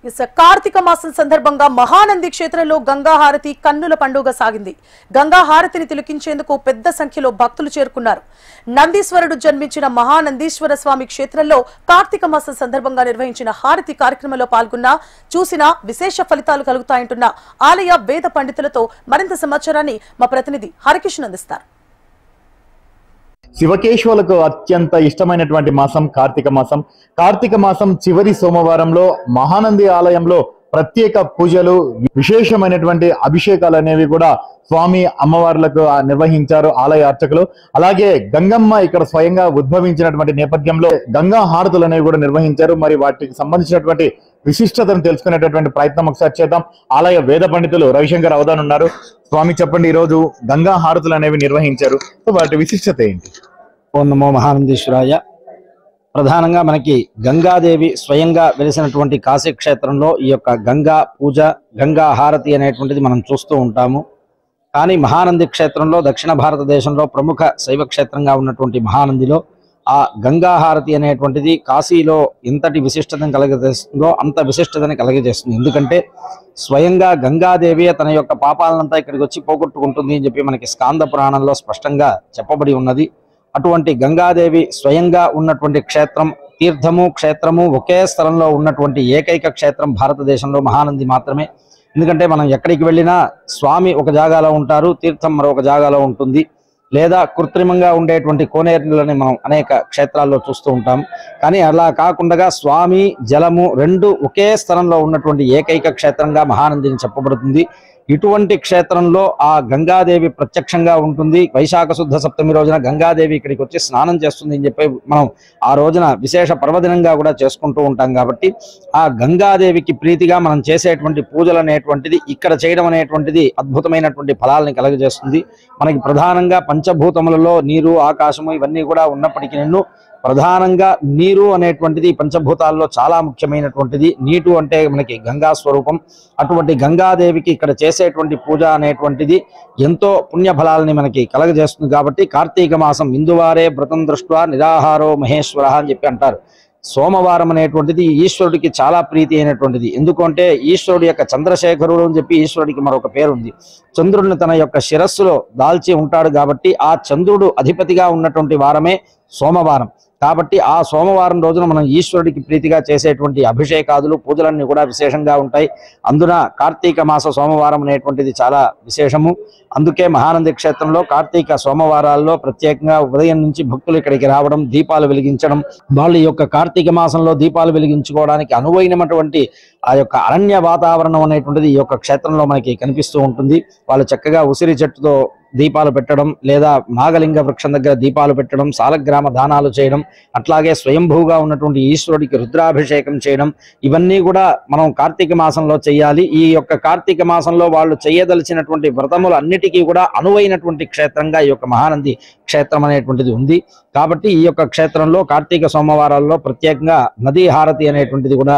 కార్తీక మాసం సందర్భంగా మహానంది క్షేత్రంలో గంగా హారతి కన్నుల పండుగ సాగింది. గంగా హారతిని తిలకించేందుకు పెద్ద సంఖ్యలో భక్తులు చేరుకున్నారు. నందీశ్వరుడు జన్మించిన మహానందీశ్వర స్వామి క్షేత్రంలో కార్తీక మాసం సందర్భంగా నిర్వహించిన హారతి కార్యక్రమంలో పాల్గొన్న చూసిన విశేష ఫలితాలు కలుగుతాయంటున్న ఆలయ వేద పండితులతో మరింత సమాచారాన్ని మా ప్రతినిధి హరికిషన్ అందిస్తారు. శివకేశవులకు అత్యంత ఇష్టమైనటువంటి మాసం కార్తీక మాసం. కార్తీక మాసం చివరి సోమవారంలో మహానంది ఆలయంలో ప్రత్యేక పూజలు, విశేషమైనటువంటి అభిషేకాలు అనేవి కూడా స్వామి అమ్మవార్లకు నిర్వహించారు ఆలయ అర్చకులు. అలాగే గంగమ్మ ఇక్కడ స్వయంగా ఉద్భవించినటువంటి నేపథ్యంలో గంగా హారతులు అనేవి కూడా నిర్వహించారు. మరి వాటికి సంబంధించినటువంటి విశిష్టతను తెలుసుకునేటటువంటి ప్రయత్నం ఒకసారి చేద్దాం. ఆలయ వేద పండితులు రవిశంకర్ అవధాన్ ఉన్నారు. స్వామి చెప్పండి, ఈ రోజు గంగా హారతులు అనేవి నిర్వహించారు, సో వాటి విశిష్టత ఏంటి? ఓం నమో మహానందీశ్వరాయ. ప్రధానంగా మనకి గంగాదేవి స్వయంగా వెలిసినటువంటి కాశీ క్షేత్రంలో ఈ యొక్క గంగా పూజ, గంగా హారతి అనేటువంటిది మనం చూస్తూ ఉంటాము. కానీ మహానంది క్షేత్రంలో దక్షిణ భారతదేశంలో ప్రముఖ శైవ క్షేత్రంగా ఉన్నటువంటి మహానందిలో ఆ గంగా హారతి అనేటువంటిది కాశీలో ఎంతటి విశిష్టతను కలగజేస్తుందో అంత విశిష్టతని కలగజేస్తుంది. ఎందుకంటే స్వయంగా గంగాదేవి తన యొక్క పాపాలనంతా ఇక్కడికి వచ్చి పోగొట్టుకుంటుంది అని చెప్పి మనకి స్కాంద పురాణంలో స్పష్టంగా చెప్పబడి ఉన్నది. అటువంటి గంగాదేవి స్వయంగా ఉన్నటువంటి క్షేత్రం, తీర్థము క్షేత్రము ఒకే స్థలంలో ఉన్నటువంటి ఏకైక క్షేత్రం భారతదేశంలో మహానంది మాత్రమే. ఎందుకంటే మనం ఎక్కడికి వెళ్ళినా స్వామి ఒక జాగాలో ఉంటారు, తీర్థం మరొక జాగాలో ఉంటుంది. లేదా కృత్రిమంగా ఉండేటువంటి కోనేరులని మనం అనేక క్షేత్రాల్లో చూస్తూ ఉంటాం. కానీ అలా కాకుండా స్వామి, జలము రెండు ఒకే స్థలంలో ఉన్నటువంటి ఏకైక క్షేత్రంగా మహానందిని చెప్పబడుతుంది. ఇటువంటి క్షేత్రంలో ఆ గంగాదేవి ప్రత్యక్షంగా ఉంటుంది. వైశాఖ శుద్ధ సప్తమి రోజున గంగాదేవి ఇక్కడికి వచ్చి స్నానం చేస్తుంది అని చెప్పి మనం ఆ రోజున విశేష పర్వదినంగా కూడా చేసుకుంటూ ఉంటాం. కాబట్టి ఆ గంగాదేవికి ప్రీతిగా మనం చేసేటువంటి పూజలు అనేటువంటిది ఇక్కడ చేయడం అనేటువంటిది అద్భుతమైనటువంటి ఫలాలని కలుగజేస్తుంది. మనకి ప్రధానంగా పంచభూతములలో నీరు, ఆకాశము ఇవన్నీ కూడా ఉన్నప్పటికీ ప్రధానంగా నీరు అనేటువంటిది పంచభూతాల్లో చాలా ముఖ్యమైనటువంటిది. నీటు అంటే మనకి గంగా స్వరూపం. అటువంటి గంగాదేవికి ఇక్కడ చేసేటువంటి పూజ అనేటువంటిది ఎంతో పుణ్యఫలాలని మనకి కలగజేస్తుంది. కాబట్టి కార్తీక మాసం ఇందువారే వ్రతం దృష్ట్యా నిరాహారో మహేశ్వర అని చెప్పి అంటారు. సోమవారం అనేటువంటిది ఈశ్వరుడికి చాలా ప్రీతి అయినటువంటిది. ఎందుకంటే ఈశ్వరుడు యొక్క చంద్రశేఖరుడు అని చెప్పి ఈశ్వరుడికి మరొక పేరు ఉంది. చంద్రుడిని తన యొక్క శిరస్సులో దాల్చి ఉంటాడు కాబట్టి ఆ చంద్రుడు అధిపతిగా ఉన్నటువంటి వారమే సోమవారం. కాబట్టి ఆ సోమవారం రోజున మనం ఈశ్వరుడికి ప్రీతిగా చేసేటువంటి అభిషేకాదులు, పూజలన్నీ కూడా విశేషంగా ఉంటాయి. అందున కార్తీక మాస సోమవారం అనేటువంటిది చాలా విశేషము. అందుకే మహానంది క్షేత్రంలో కార్తీక సోమవారాల్లో ప్రత్యేకంగా ఉదయం నుంచి భక్తులు ఇక్కడికి రావడం, దీపాలు వెలిగించడం, వాళ్ళు ఈ యొక్క కార్తీక మాసంలో దీపాలు వెలిగించుకోవడానికి అనువైనటువంటి ఆ యొక్క అరణ్య వాతావరణం అనేటువంటిది ఈ యొక్క క్షేత్రంలో మనకి కనిపిస్తూ ఉంటుంది. వాళ్ళు చక్కగా ఉసిరి చెట్టుతో దీపాలు పెట్టడం, లేదా నాగలింగ వృక్షం దగ్గర దీపాలు పెట్టడం, సాలగ్రామ దానాలు చేయడం, అట్లాగే స్వయంభూగా ఉన్నటువంటి ఈశ్వరుడికి రుద్రాభిషేకం చేయడం, ఇవన్నీ కూడా మనం కార్తీక మాసంలో చేయాలి. ఈ యొక్క కార్తీక మాసంలో వాళ్ళు చేయదలిచినటువంటి వ్రతములు అన్నిటికీ కూడా అనువైనటువంటి క్షేత్రంగా ఈ యొక్క మహానంది క్షేత్రం అనేటువంటిది ఉంది. కాబట్టి ఈ యొక్క క్షేత్రంలో కార్తీక సోమవారాల్లో ప్రత్యేకంగా నదీ హారతి అనేటువంటిది కూడా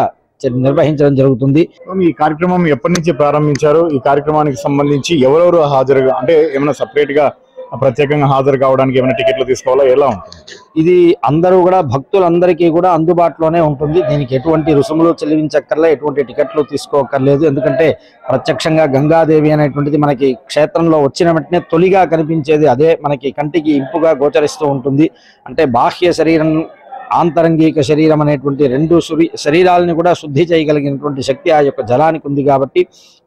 నిర్వహించడం జరుగుతుంది. ఈ కార్యక్రమం ఎప్పటి నుంచి ప్రారంభించారు? ఈ కార్యక్రమానికి సంబంధించి ఎవరెవరు హాజరుగా, అంటే ఏమైనా సపరేట్ గా ప్రత్యేకంగా హాజరు కావడానికి ఏమైనా టికెట్లు తీసుకోవాలా, ఎలా ఉంటుంది? ఇది అందరూ కూడా భక్తులందరికీ కూడా అందుబాటులోనే ఉంటుంది. దీనికి ఎటువంటి రుసుములు చెల్లించక్కర్లే, ఎటువంటి టికెట్లు తీసుకోకర్లేదు. ఎందుకంటే ప్రత్యక్షంగా గంగాదేవి అనేటువంటిది మనకి క్షేత్రంలో వచ్చిన వెంటనే తొలిగా కనిపించేది అదే, మనకి కంటికి ఇంపుగా గోచరిస్తూ ఉంటుంది. అంటే బాహ్య శరీరం, ఆంతరంగిక శరీరం అనేటువంటి రెండు శరీరాలని కూడా శుద్ధి చేయగలిగినటువంటి శక్తి ఆ యొక్క జలానికి ఉంది. కాబట్టి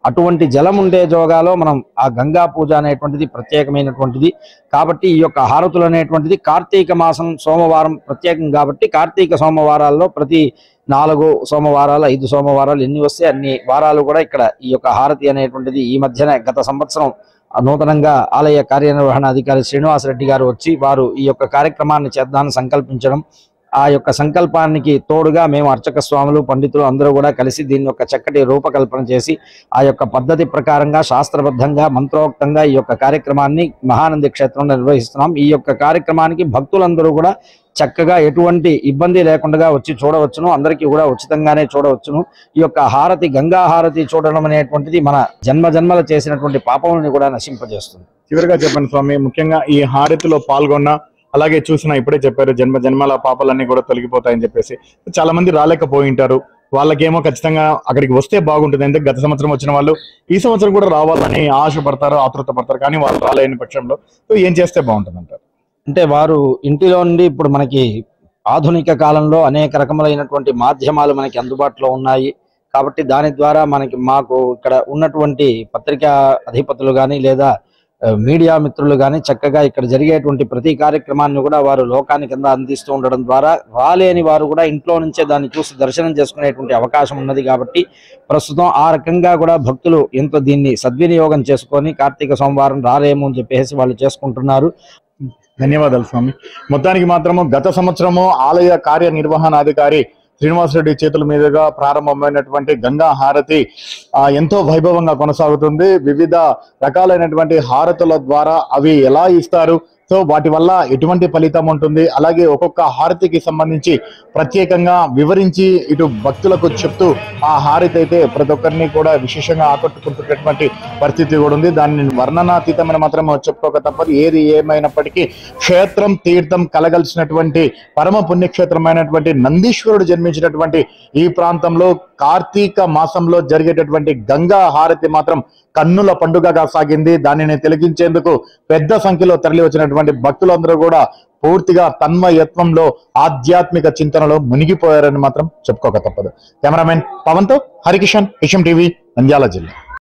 అటువంటి జలం ఉండే జోగాలో మనం ఆ గంగా పూజ అనేటువంటిది ప్రత్యేకమైనటువంటిది. కాబట్టి ఈ యొక్క హారతులు అనేటువంటిది కార్తీక మాసం సోమవారం ప్రత్యేకం కాబట్టి కార్తీక సోమవారాల్లో ప్రతి 4 సోమవారాలు 5 సోమవారాలు ఎన్ని వస్తే అన్ని వారాలు కూడా ఇక్కడ ఈ యొక్క హారతి అనేటువంటిది ఈ మధ్యనే గత సంవత్సరం నూతనంగా ఆలయ కార్యనిర్వహణ అధికారి శ్రీనివాసరెడ్డి గారు వచ్చి వారు ఈ యొక్క కార్యక్రమాన్ని చేద్దామని సంకల్పించడం, ఆ యొక్క సంకల్పానికి తోడుగా మేము అర్చక స్వాములు, పండితులు అందరూ కూడా కలిసి దీన్ని ఒక చక్కటి రూపకల్పన చేసి ఆ యొక్క పద్ధతి ప్రకారంగా శాస్త్రబద్ధంగా మంత్రోక్తంగా ఈ యొక్క కార్యక్రమాన్ని మహానంది క్షేత్రంలో నిర్వహిస్తున్నాం. ఈ యొక్క కార్యక్రమానికి భక్తులందరూ కూడా చక్కగా ఎటువంటి ఇబ్బంది లేకుండా వచ్చి చూడవచ్చును. అందరికీ కూడా ఉచితంగానే చూడవచ్చును. ఈ యొక్క హారతి, గంగా హారతి చూడడం అనేటువంటిది మన జన్మజన్మల చేసినటువంటి పాపములను కూడా నశింపజేస్తుంది. చివరిగా చెప్పండి స్వామి, ముఖ్యంగా ఈ హారతిలో పాల్గొన్న, అలాగే చూసినా ఇప్పుడే చెప్పారు జన్మ జన్మల పాపాలన్నీ కూడా తొలగిపోతాయని చెప్పేసి చాలా మంది రాలేకపోయింటారు. వాళ్ళకేమో ఖచ్చితంగా అక్కడికి వస్తే బాగుంటుంది. అంటే గత సంవత్సరం వచ్చిన వాళ్ళు ఈ సంవత్సరం కూడా రావాలని ఆశపడతారు, ఆతృత పడతారు, కానీ వాళ్ళు రాలేని పక్షంలో ఏం చేస్తే బాగుంటుంది అంటారు? అంటే వారు ఇంటిలో నుండి ఇప్పుడు మనకి ఆధునిక కాలంలో అనేక రకములైనటువంటి మాధ్యమాలు మనకి అందుబాటులో ఉన్నాయి కాబట్టి దాని ద్వారా మాకు ఇక్కడ ఉన్నటువంటి పత్రికా అధిపతులు కానీ లేదా మీడియా మిత్రులు కానీ చక్కగా ఇక్కడ జరిగేటువంటి ప్రతి కార్యక్రమాన్ని కూడా వారు లోకానికి కింద అందిస్తూ ఉండడం ద్వారా రాలేని వారు కూడా ఇంట్లో నుంచే దాన్ని చూసి దర్శనం చేసుకునేటువంటి అవకాశం ఉన్నది. కాబట్టి ప్రస్తుతం ఆ రకంగా కూడా భక్తులు ఎంతో దీన్ని సద్వినియోగం చేసుకొని కార్తీక సోమవారం రాలేము అని చెప్పేసి వాళ్ళు చేసుకుంటున్నారు. ధన్యవాదాలు స్వామి. మొత్తానికి మాత్రము గత సంవత్సరము ఆలయ కార్యనిర్వహణాధికారి శ్రీనివాసరెడ్డి చేతుల మీదుగా ప్రారంభమైనటువంటి గంగా హారతి ఎంతో వైభవంగా కొనసాగుతుంది. వివిధ రకాలైనటువంటి హారతుల ద్వారా అవి ఎలా ఇస్తారు, సో వాటి వల్ల ఎటువంటి ఫలితం ఉంటుంది, అలాగే ఒక్కొక్క హారతికి సంబంధించి ప్రత్యేకంగా వివరించి ఇటు భక్తులకు చెప్తూ ఆ హారతి అయితే ప్రతి ఒక్కరిని కూడా విశేషంగా ఆకట్టుకుంటున్నటువంటి పరిస్థితి కూడా ఉంది. దాన్ని వర్ణనాతీతమైన మాత్రం చెప్పుకోక తప్పదు. ఏది ఏమైనప్పటికీ క్షేత్రం తీర్థం కలగలిసినటువంటి పరమ పుణ్యక్షేత్రమైనటువంటి నందీశ్వరుడు జన్మించినటువంటి ఈ ప్రాంతంలో కార్తీక మాసంలో జరిగేటటువంటి గంగా హారతి మాత్రం కన్నుల పండుగగా సాగింది. దానిని తిలకించేందుకు పెద్ద సంఖ్యలో తరలి వచ్చినటువంటి భక్తులందరూ కూడా పూర్తిగా తన్మయత్వంలో ఆధ్యాత్మిక చింతనలో మునిగిపోయారని మాత్రం చెప్పుకోక తప్పదు. కెమెరామెన్ పవన్ తో హరికిషన్, విషయం టీవీ, నంద్యాల జిల్లా.